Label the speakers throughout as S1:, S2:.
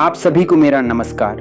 S1: आप सभी को मेरा नमस्कार।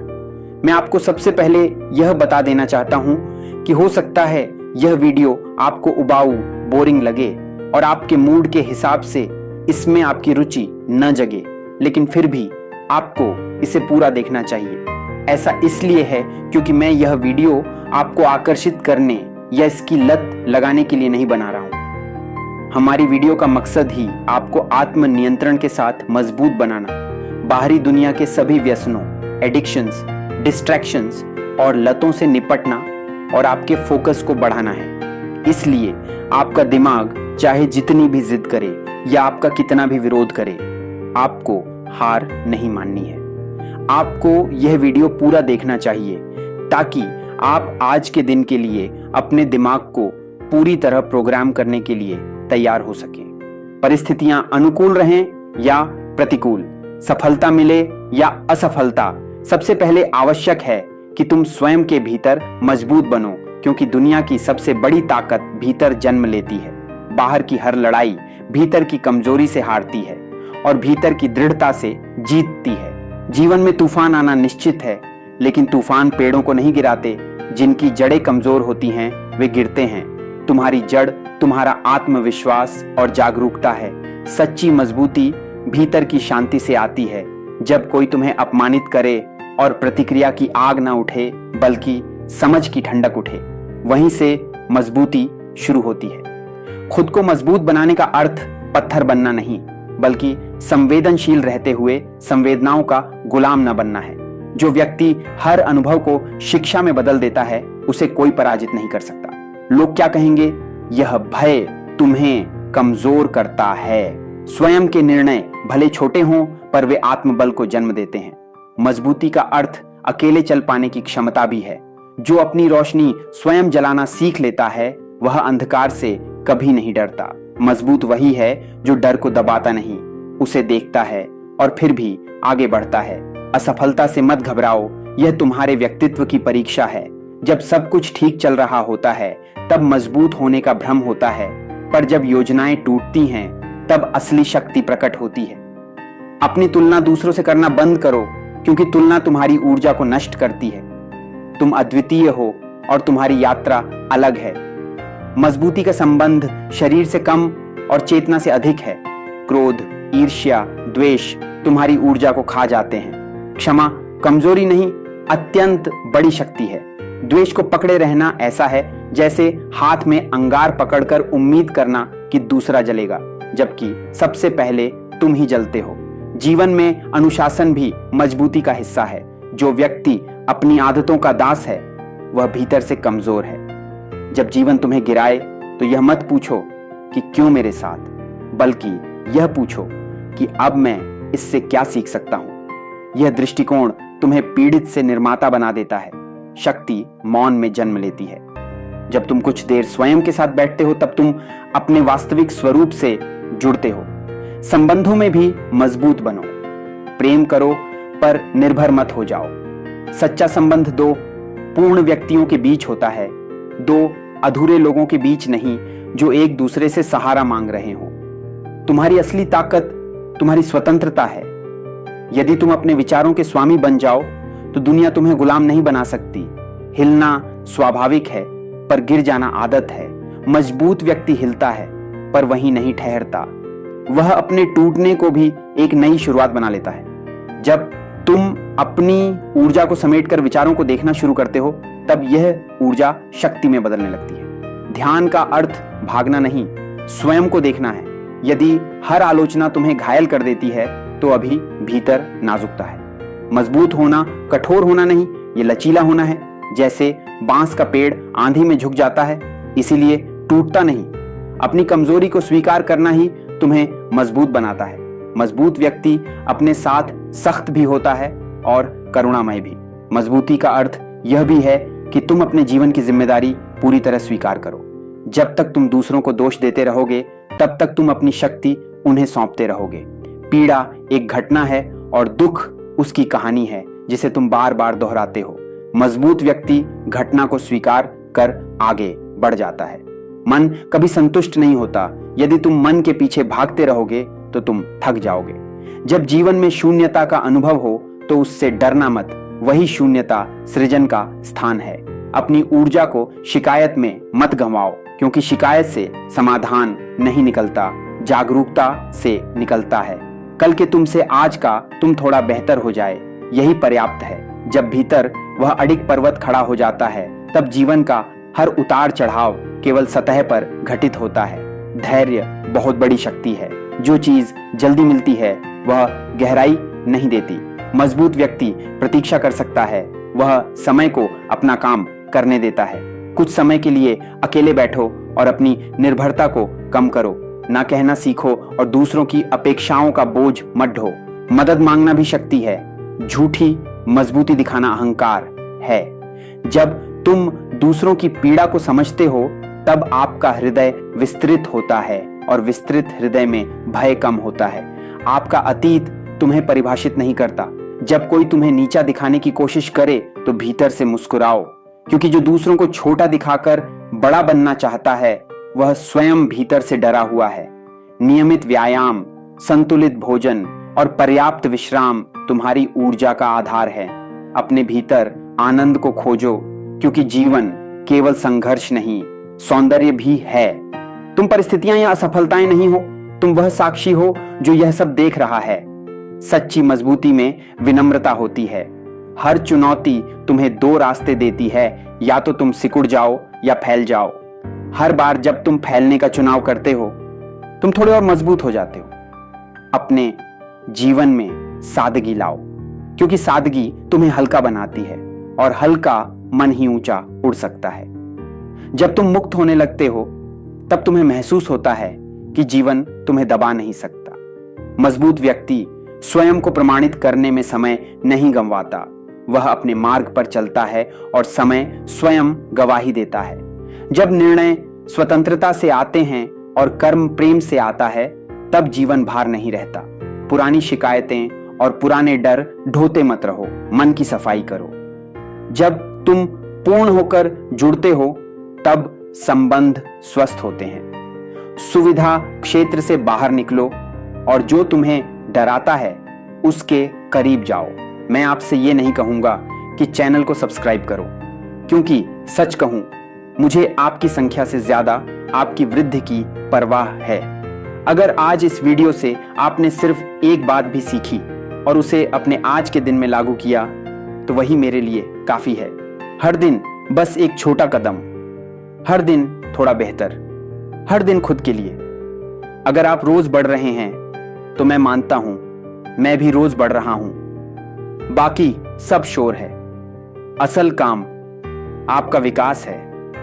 S1: मैं आपको सबसे पहले यह बता देना चाहता हूं कि हो सकता है यह वीडियो आपको उबाऊ, बोरिंग लगे और आपके मूड के हिसाब से इसमें आपकी रुचि न जगे, लेकिन फिर भी आपको इसे पूरा देखना चाहिए। ऐसा इसलिए है क्योंकि मैं यह वीडियो आपको आकर्षित करने या इसकी लत लगाने के लिए नहीं बना रहा हूं। हमारी वीडियो का मकसद ही आपको आत्मनियंत्रण के साथ मजबूत बनाना, बाहरी दुनिया के सभी व्यसनों, एडिक्शंस, डिस्ट्रैक्शंस और लतों से निपटना और आपके फोकस को बढ़ाना है। इसलिए आपका दिमाग चाहे जितनी भी जिद करे या आपका कितना भी विरोध करे, आपको हार नहीं माननी है। आपको यह वीडियो पूरा देखना चाहिए ताकि आप आज के दिन के लिए अपने दिमाग को पूरी तरह प्रोग्राम करने के लिए तैयार हो सकें। परिस्थितियां अनुकूल रहें या प्रतिकूल, सफलता मिले या असफलता, सबसे पहले आवश्यक है कि तुम स्वयं के भीतर मजबूत बनो, क्योंकि दुनिया की सबसे बड़ी ताकत भीतर जन्म लेती है। बाहर की हर लड़ाई भीतर की कमजोरी से हारती है और भीतर की दृढ़ता से जीतती है। जीवन में तूफान आना निश्चित है, लेकिन तूफान पेड़ों को नहीं गिराते। जिनकी जड़ें कमजोर होती हैं वे गिरते हैं। तुम्हारी जड़ तुम्हारा आत्मविश्वास और जागरूकता है। सच्ची मजबूती भीतर की शांति से आती है। जब कोई तुम्हें अपमानित करे और प्रतिक्रिया की आग ना उठे बल्कि समझ की ठंडक उठे, वहीं से मजबूती शुरू होती है। खुद को मजबूत बनाने का अर्थ पत्थर बनना नहीं, बल्कि संवेदनशील रहते हुए संवेदनाओं का गुलाम न बनना है। जो व्यक्ति हर अनुभव को शिक्षा में बदल देता है, उसे कोई पराजित नहीं कर सकता। लोग क्या कहेंगे, यह भय तुम्हें कमजोर करता है। स्वयं के निर्णय भले छोटे हों, पर वे आत्मबल को जन्म देते हैं। मजबूती का अर्थ अकेले चल पाने की क्षमता भी है। जो अपनी रोशनी स्वयं जलाना सीख लेता है, वह अंधकार से कभी नहीं डरता। मजबूत वही है जो डर को दबाता नहीं, उसे देखता है और फिर भी आगे बढ़ता है। असफलता से मत घबराओ, यह तुम्हारे व्यक्तित्व की परीक्षा है। जब सब कुछ ठीक चल रहा होता है, तब मजबूत होने का भ्रम होता है, पर जब योजनाएं टूटती हैं, तब असली शक्ति प्रकट होती है। अपनी तुलना दूसरों से करना बंद करो, क्योंकि तुलना तुम्हारी ऊर्जा को नष्ट करती है। तुम अद्वितीय हो और तुम्हारी यात्रा अलग है। मजबूती का संबंध शरीर से कम और चेतना से अधिक है। क्रोध, ईर्ष्या, द्वेष तुम्हारी ऊर्जा को खा जाते हैं। क्षमा कमजोरी नहीं, अत्यंत बड़ी शक्ति है। द्वेष को पकड़े रहना ऐसा है जैसे हाथ में अंगार पकड़कर उम्मीद करना कि दूसरा जलेगा, जबकि सबसे पहले तुम ही जलते हो। जीवन में अनुशासन भी मजबूती का हिस्सा है। जो व्यक्ति अपनी आदतों का दास है, वह भीतर से कमजोर है। जब जीवन तुम्हें गिराए तो यह मत पूछो कि क्यों मेरे साथ, बल्कि यह पूछो कि अब मैं इससे क्या सीख सकता हूं। यह दृष्टिकोण तुम्हें पीड़ित से निर्माता बना देता है। शक्ति मौन में जन्म लेती है। जब तुम कुछ देर स्वयं के साथ बैठते हो, तब तुम अपने वास्तविक स्वरूप से जुड़ते हो। संबंधों में भी मजबूत बनो। प्रेम करो, पर निर्भर मत हो जाओ। सच्चा संबंध दो पूर्ण व्यक्तियों के बीच होता है, दो अधूरे लोगों के बीच नहीं जो एक दूसरे से सहारा मांग रहे हो। तुम्हारी असली ताकत तुम्हारी स्वतंत्रता है। यदि तुम अपने विचारों के स्वामी बन जाओ, तो दुनिया तुम्हें गुलाम नहीं बना सकती। हिलना स्वाभाविक है, पर गिर जाना आदत है। मजबूत व्यक्ति हिलता है, पर वहीं नहीं ठहरता। वह अपने टूटने को भी एक नई शुरुआत बना लेता है। जब तुम अपनी ऊर्जा को समेटकर विचारों को देखना शुरू करते हो, तब यह ऊर्जा शक्ति में बदलने लगती है। ध्यान का अर्थ भागना नहीं, स्वयं को देखना है। यदि हर आलोचना तुम्हें घायल कर देती है, तो अभी भीतर नाजुकता है। मजबूत होना कठोर होना नहीं, ये लचीला होना है। जैसे बांस का पेड़ आंधी में झुक जाता है, इसीलिए टूटता नहीं। अपनी कमजोरी को स्वीकार करना ही तुम्हें मजबूत बनाता है। मजबूत व्यक्ति अपने साथ सख्त भी होता है और करुणामय भी। मजबूती का अर्थ यह भी है कि तुम अपने जीवन की जिम्मेदारी पूरी तरह स्वीकार करो। जब तक तुम दूसरों को दोष देते रहोगे, तब तक तुम अपनी शक्ति उन्हें सौंपते रहोगे। पीड़ा एक घटना है और दुख उसकी कहानी है, जिसे तुम बार बार दोहराते हो। मजबूत व्यक्ति घटना को स्वीकार कर आगे बढ़ जाता है। मन कभी संतुष्ट नहीं होता। यदि तुम मन के पीछे भागते रहोगे, तो तुम थक जाओगे। जब जीवन में शून्यता का अनुभव हो, तो उससे डरना मत, वही शून्यता सृजन का स्थान है। अपनी ऊर्जा को शिकायत में मत गंवाओ, क्योंकि शिकायत से समाधान नहीं निकलता, जागरूकता से निकलता है। कल के तुमसे आज का तुम थोड़ा बेहतर हो जाए, यही पर्याप्त है। जब भीतर वह अडिग पर्वत खड़ा हो जाता है, तब जीवन का हर उतार चढ़ाव केवल सतह पर घटित होता है। धैर्य बहुत बड़ी शक्ति है। जो चीज जल्दी मिलती है वह गहराई नहीं देती। मजबूत व्यक्ति प्रतीक्षा कर सकता है, वह समय को अपना काम करने देता है। कुछ समय के लिए अकेले बैठो और अपनी निर्भरता को कम करो। ना कहना सीखो और दूसरों की अपेक्षाओं का बोझ मत ढो। मदद मांगना भी शक्ति है, झूठी मजबूती दिखाना अहंकार है। जब तुम दूसरों की पीड़ा को समझते हो, तब आपका हृदय विस्तृत होता है और विस्तृत हृदय में भय कम होता है। आपका अतीत तुम्हें परिभाषित नहीं करता। जब कोई तुम्हें नीचा दिखाने की कोशिश करे तो भीतर से मुस्कुराओ, क्योंकि जो दूसरों को छोटा दिखाकर बड़ा बनना चाहता है वह स्वयं भीतर से डरा हुआ है। नियमित व्यायाम, संतुलित भोजन और पर्याप्त विश्राम तुम्हारी ऊर्जा का आधार है। अपने भीतर आनंद को खोजो, क्योंकि जीवन केवल संघर्ष नहीं, सौंदर्य भी है। तुम परिस्थितियां या असफलताएं नहीं हो, तुम वह साक्षी हो जो यह सब देख रहा है। सच्ची मजबूती में विनम्रता होती है। हर चुनौती तुम्हें दो रास्ते देती है, या तो तुम सिकुड़ जाओ या फैल जाओ। हर बार जब तुम फैलने का चुनाव करते हो, तुम थोड़े और मजबूत हो जाते हो। अपने जीवन में सादगी लाओ, क्योंकि सादगी तुम्हें हल्का बनाती है और हल्का मन ही ऊंचा उड़ सकता है। जब तुम मुक्त होने लगते हो, तब तुम्हें महसूस होता है कि जीवन तुम्हें दबा नहीं सकता। मजबूत व्यक्ति स्वयं को प्रमाणित करने में समय नहीं गंवाता। वह अपने मार्ग पर चलता है और समय स्वयं गवाही देता है। जब निर्णय स्वतंत्रता से आते हैं और कर्म प्रेम से आता है, तब जीवन भार नहीं रहता। पुरानी शिकायतें और पुराने डर ढोते मत रहो, मन की सफाई करो। जब तुम पूर्ण होकर जुड़ते हो, तब संबंध स्वस्थ होते हैं। सुविधा क्षेत्र से बाहर निकलो और जो तुम्हें डराता है उसके करीब जाओ। मैं आपसे ये नहीं कहूंगा कि चैनल को सब्सक्राइब करो, क्योंकि सच कहूं, मुझे आपकी संख्या से ज्यादा आपकी वृद्धि की परवाह है। अगर आज इस वीडियो से आपने सिर्फ एक बात भी सीखी और उसे अपने आज के दिन में लागू किया, तो वही मेरे लिए काफी है। हर दिन बस एक छोटा कदम, हर दिन थोड़ा बेहतर, हर दिन खुद के लिए। अगर आप रोज बढ़ रहे हैं तो मैं मानता हूं मैं भी रोज बढ़ रहा हूं। बाकी सब शोर है। असल काम आपका विकास है।